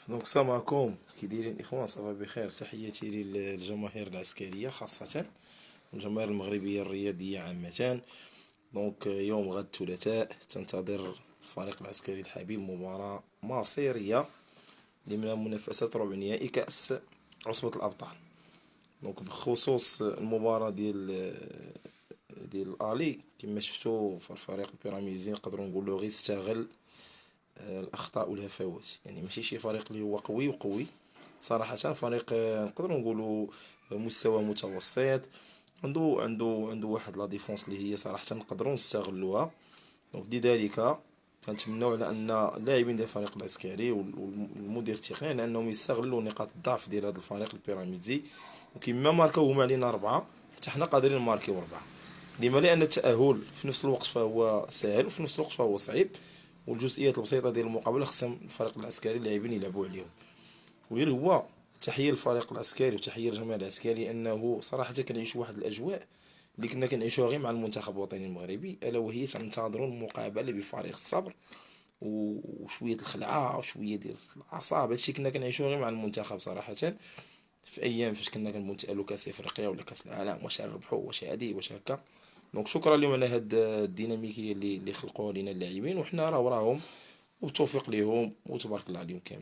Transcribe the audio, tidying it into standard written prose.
دونك السلام عليكم، كي دايرين الاخوان؟ صافا بخير. تحياتي للجماهير العسكريه خاصه والجماهير المغربيه الرياضيه عامه. دونك يوم غد الثلاثاء تنتظر الفريق العسكري الحبيب مباراه مصيريه ضمن منافسات ربع نهائي كاس عصبه الابطال. دونك بخصوص المباراه ديال الالي، كما شفتوا فالفريق البيراميدي نقدروا نقولوا غير استغل الاخطاء والهفوات. يعني ماشي شي فريق اللي هو قوي وقوي صراحه، فريق نقدروا نقولوا مستوى متوسط. عنده واحد لا ديفونس اللي هي صراحه نقدروا نستغلوها. دونك لذلك كنتمنوا على ان اللاعبين ديال الفريق العسكري والمدير التقني على انهم يستغلوا نقاط الضعف ديال هذا الفريق البيراميدي. وكما ماركاو هما علينا اربعه، حتى حنا قادرين نماركيو اربعه. لما؟ لان التاهل في نفس الوقت فهو سهل وفي نفس الوقت فهو صعيب، والجزئيات البسيطه ديال المقابله خصهم الفريق العسكري اللاعبين يلعبوا عليهم. وغير هو تحيه للفريق العسكري وتحيه للجماهير العسكري، انه صراحه كنعيشوا واحد الاجواء اللي كنا كنعيشوها غير مع المنتخب الوطني المغربي، الا وهي تنتظروا المقابله بفارغ الصبر وشويه الخلعه وشويه ديال الاعصاب. هادشي كنا كنعيشوه غير مع المنتخب صراحه، في ايام فاش كنا كنتأهلوا كاس افريقيا ولا كاس العالم، واش نربحوا واش هادي واش هكا. دونك شكرا لهم على هاد الديناميكيه اللي خلقوها لنا اللاعبين، وحنا راهم والتوفيق ليهم وتبارك الله عليهم كامل.